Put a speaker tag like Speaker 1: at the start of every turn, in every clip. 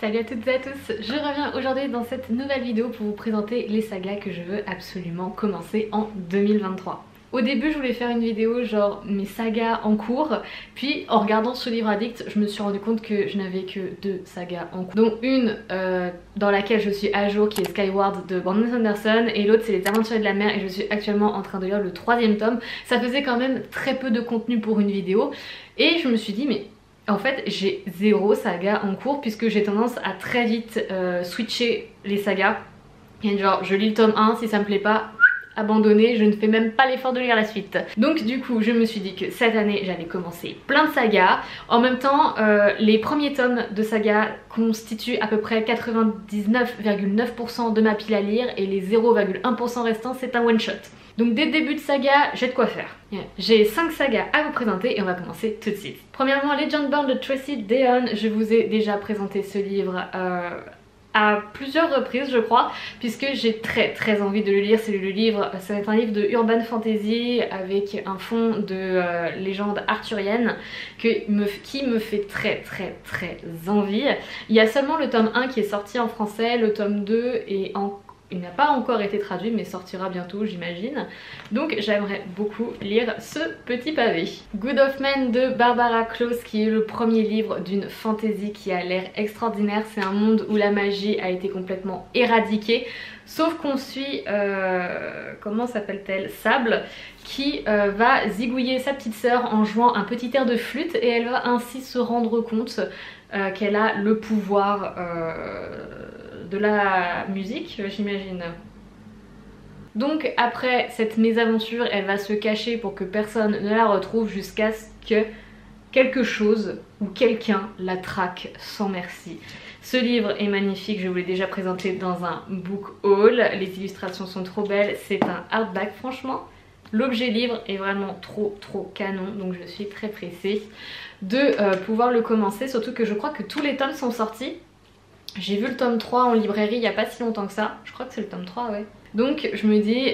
Speaker 1: Salut à toutes et à tous, je reviens aujourd'hui dans cette nouvelle vidéo pour vous présenter les sagas que je veux absolument commencer en 2023. Au début je voulais faire une vidéo genre mes sagas en cours, puis en regardant ce livre addict je me suis rendu compte que je n'avais que 2 sagas en cours. Donc une dans laquelle je suis à jour qui est Skyward de Brandon Sanderson et l'autre c'est Les Aventuriers de la Mer et je suis actuellement en train de lire le 3e tome. Ça faisait quand même très peu de contenu pour une vidéo et je me suis dit mais en fait j'ai 0 saga en cours puisque j'ai tendance à très vite switcher les sagas. Et genre je lis le tome 1, si ça me plaît pas, abandonner, je ne fais même pas l'effort de lire la suite. Donc du coup je me suis dit que cette année j'allais commencer plein de sagas. En même temps les premiers tomes de sagas constituent à peu près 99,9% de ma pile à lire et les 0,1% restants c'est un one shot. Donc dès le début de saga, j'ai de quoi faire. J'ai 5 sagas à vous présenter et on va commencer tout de suite. Premièrement, Legendborn de Tracy Deonn. Je vous ai déjà présenté ce livre à plusieurs reprises je crois, puisque j'ai très envie de le lire. C'est le livre, ça va être un livre de urban fantasy avec un fond de légende arthurienne qui me fait très envie. Il y a seulement le tome 1 qui est sorti en français, le tome 2 est il n'a pas encore été traduit mais sortira bientôt j'imagine. Donc j'aimerais beaucoup lire ce petit pavé. Good of Men de Barbara Close qui est le premier livre d'une fantasy qui a l'air extraordinaire. C'est un monde où la magie a été complètement éradiquée. Sauf qu'on suit, comment s'appelle-t-elle, Sable, qui va zigouiller sa petite sœur en jouant un petit air de flûte et elle va ainsi se rendre compte qu'elle a le pouvoir de la musique, j'imagine. Donc après cette mésaventure, elle va se cacher pour que personne ne la retrouve jusqu'à ce que quelque chose ou quelqu'un la traque sans merci. Ce livre est magnifique, je vous l'ai déjà présenté dans un book haul, les illustrations sont trop belles, c'est un hardback franchement. L'objet livre est vraiment trop canon, donc je suis très pressée de pouvoir le commencer, surtout que je crois que tous les tomes sont sortis. J'ai vu le tome 3 en librairie il n'y a pas si longtemps que ça, je crois que c'est le tome 3 ouais. Donc je me dis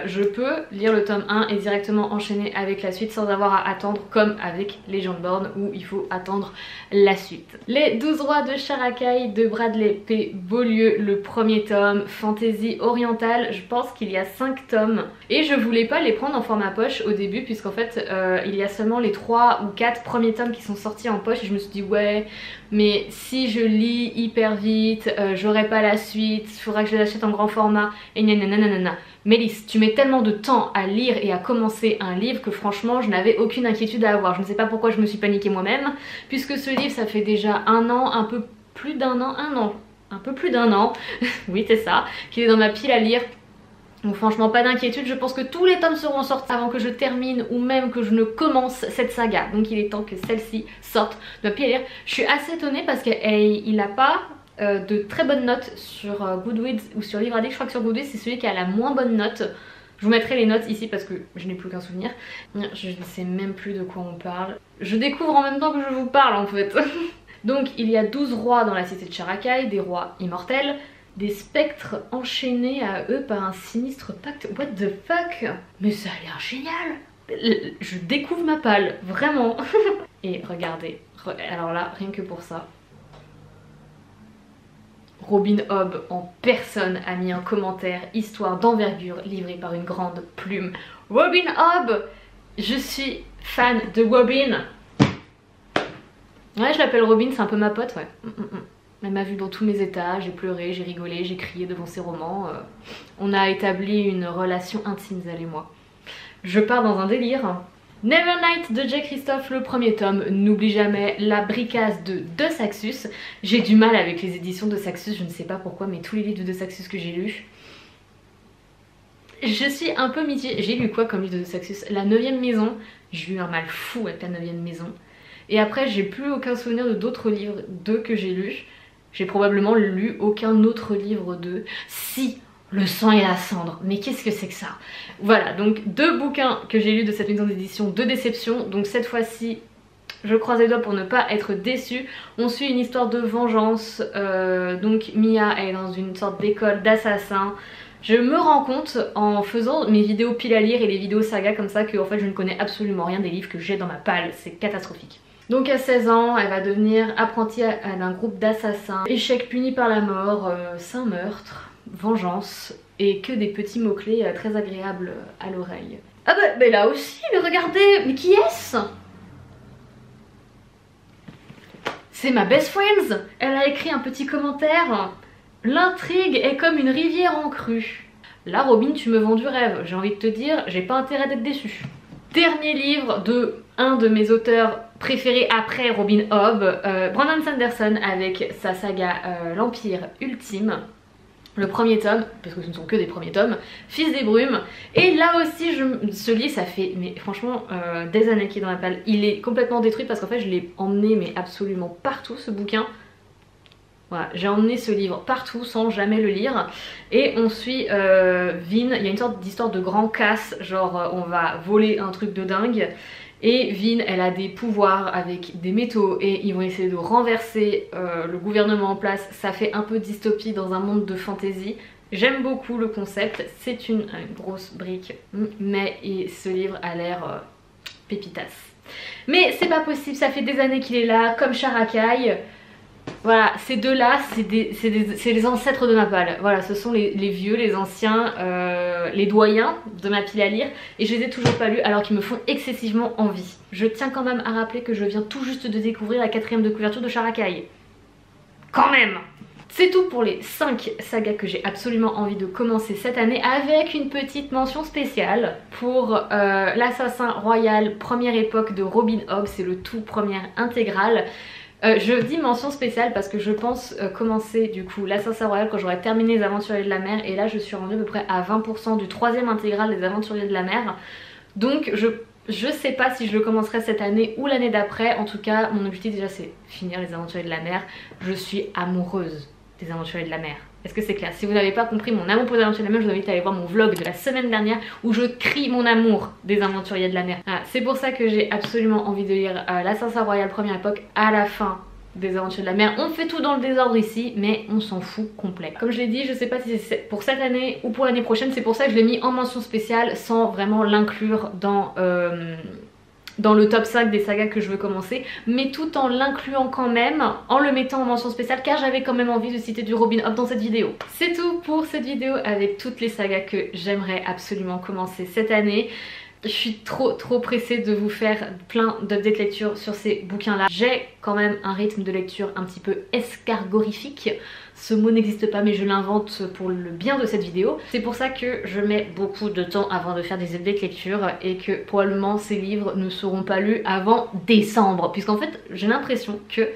Speaker 1: je peux lire le tome 1 et directement enchaîner avec la suite sans avoir à attendre comme avec Legendborn où il faut attendre la suite. Les 12 rois de Sharakai de Bradley P. Beaulieu, le premier tome, fantasy orientale, je pense qu'il y a 5 tomes et je voulais pas les prendre en format poche au début puisqu'en fait il y a seulement les 3 ou 4 premiers tomes qui sont sortis en poche et je me suis dit ouais mais si je lis hyper vite, j'aurai pas la suite, il faudra que je les achète en grand format et nanana. Mélisse, tu mets tellement de temps à lire et à commencer un livre que franchement je n'avais aucune inquiétude à avoir. Je ne sais pas pourquoi je me suis paniquée moi-même puisque ce livre ça fait déjà un an, un peu plus d'un an, oui c'est ça, qu'il est dans ma pile à lire. Donc franchement pas d'inquiétude, je pense que tous les tomes seront sortis avant que je termine ou même que je ne commence cette saga. Donc il est temps que celle-ci sorte de ma pile à lire. Je suis assez étonnée parce qu'il n'a pas de très bonnes notes sur Goodreads ou sur Livre Addict. Je crois que sur Goodreads c'est celui qui a la moins bonne note. Je vous mettrai les notes ici parce que je n'ai plus qu'un souvenir. Je ne sais même plus de quoi on parle. Je découvre en même temps que je vous parle en fait. Donc il y a 12 rois dans la cité de Sharakai, des rois immortels. Des spectres enchaînés à eux par un sinistre pacte. What the fuck? Mais ça a l'air génial! Je découvre ma palle, vraiment! Et regardez, alors là, rien que pour ça. Robin Hobb en personne a mis un commentaire, histoire d'envergure livrée par une grande plume. Robin Hobb! Je suis fan de Robin! Ouais, je l'appelle Robin, c'est un peu ma pote, ouais. Elle m'a vue dans tous mes états, j'ai pleuré, j'ai rigolé, j'ai crié devant ses romans. On a établi une relation intime, elle et moi. Je pars dans un délire. Nevernight de Jay Kristoff, le premier tome. N'oublie jamais la bricasse de De Saxus. J'ai du mal avec les éditions de Saxus, je ne sais pas pourquoi, mais tous les livres de Saxus que j'ai lus, je suis un peu mitigée. J'ai lu quoi comme livre de Saxus? La 9e maison. J'ai eu un mal fou avec la 9e maison. Et après j'ai plus aucun souvenir de d'autres livres d'eux que j'ai lus. J'ai probablement lu aucun autre livre d'eux. Si, Le sang et la cendre. Mais qu'est-ce que c'est que ça? Voilà, donc 2 bouquins que j'ai lus de cette maison d'édition, 2 déceptions. Donc cette fois-ci, je croise les doigts pour ne pas être déçue. On suit une histoire de vengeance. Donc Mia est dans une sorte d'école d'assassins. Je me rends compte en faisant mes vidéos pile à lire et les vidéos saga comme ça que en fait je ne connais absolument rien des livres que j'ai dans ma palle. C'est catastrophique. Donc à 16 ans, elle va devenir apprentie d'un groupe d'assassins. Échec puni par la mort, saint meurtre, vengeance et que des petits mots-clés très agréables à l'oreille. Ah bah, mais là aussi, mais regardez, mais qui est-ce? C'est ma best friends. Elle a écrit un petit commentaire. L'intrigue est comme une rivière en crue. Là, Robin, tu me vends du rêve. J'ai envie de te dire, j'ai pas intérêt d'être déçue. Dernier livre de un de mes auteurs préférés après Robin Hobb, Brandon Sanderson avec sa saga L'Empire Ultime. Le premier tome, parce que ce ne sont que des premiers tomes, Fils des Brumes. Et là aussi, ce livre, ça fait mais franchement des années qu'il est dans la palle. Il est complètement détruit parce qu'en fait, je l'ai emmené mais absolument partout, ce bouquin. Voilà, j'ai emmené ce livre partout sans jamais le lire. Et on suit Vin, il y a une sorte d'histoire de grand casse, genre on va voler un truc de dingue. Et Vin, elle a des pouvoirs avec des métaux et ils vont essayer de renverser le gouvernement en place. Ça fait un peu dystopie dans un monde de fantasy. J'aime beaucoup le concept, c'est une grosse brique, mais ce livre a l'air pépitasse. Mais c'est pas possible, ça fait des années qu'il est là, comme Sharakai. Voilà, ces deux-là, c'est les ancêtres de ma palle. Voilà, ce sont les vieux, les anciens, les doyens de ma pile à lire. Et je les ai toujours pas lus alors qu'ils me font excessivement envie. Je tiens quand même à rappeler que je viens tout juste de découvrir la 4e de couverture de Sharakai. Quand même! C'est tout pour les 5 sagas que j'ai absolument envie de commencer cette année, avec une petite mention spéciale pour l'Assassin Royal première époque de Robin Hobb. C'est le tout premier intégral. Je dis mention spéciale parce que je pense commencer du coup l'Assassin Royal quand j'aurai terminé les Aventuriers de la Mer, et là je suis rendue à peu près à 20% du 3e intégral des Aventuriers de la Mer. Donc je sais pas si je le commencerai cette année ou l'année d'après. En tout cas mon objectif déjà c'est finir les Aventuriers de la Mer. Je suis amoureuse des Aventuriers de la Mer. Est-ce que c'est clair? Si vous n'avez pas compris mon amour pour les Aventuriers de la Mer, je vous invite à aller voir mon vlog de la semaine dernière où je crie mon amour des Aventuriers de la Mer. Voilà, c'est pour ça que j'ai absolument envie de lire l'Assassin Royal première époque à la fin des Aventuriers de la Mer. On fait tout dans le désordre ici, mais on s'en fout complet. Comme je l'ai dit, je sais pas si c'est pour cette année ou pour l'année prochaine, c'est pour ça que je l'ai mis en mention spéciale sans vraiment l'inclure dans le top 5 des sagas que je veux commencer, mais tout en l'incluant quand même, en le mettant en mention spéciale, car j'avais quand même envie de citer du Robin Hobb dans cette vidéo. C'est tout pour cette vidéo avec toutes les sagas que j'aimerais absolument commencer cette année. Je suis trop pressée de vous faire plein d'updates lecture sur ces bouquins là. J'ai quand même un rythme de lecture un petit peu escargorifique. Ce mot n'existe pas mais je l'invente pour le bien de cette vidéo. C'est pour ça que je mets beaucoup de temps avant de faire des updates lecture et que probablement ces livres ne seront pas lus avant décembre. Puisqu'en fait j'ai l'impression que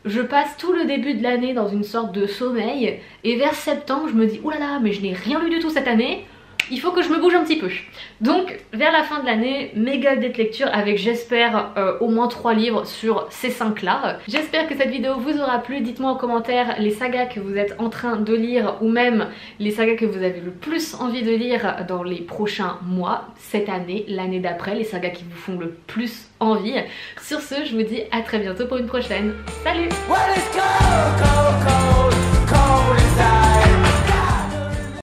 Speaker 1: je passe tout le début de l'année dans une sorte de sommeil et vers septembre je me dis oulala mais je n'ai rien lu du tout cette année. Il faut que je me bouge un petit peu. Donc vers la fin de l'année, méga update lecture avec j'espère au moins 3 livres sur ces 5 là. J'espère que cette vidéo vous aura plu. Dites-moi en commentaire les sagas que vous êtes en train de lire ou même les sagas que vous avez le plus envie de lire dans les prochains mois, cette année, l'année d'après, les sagas qui vous font le plus envie. Sur ce, je vous dis à très bientôt pour une prochaine. Salut!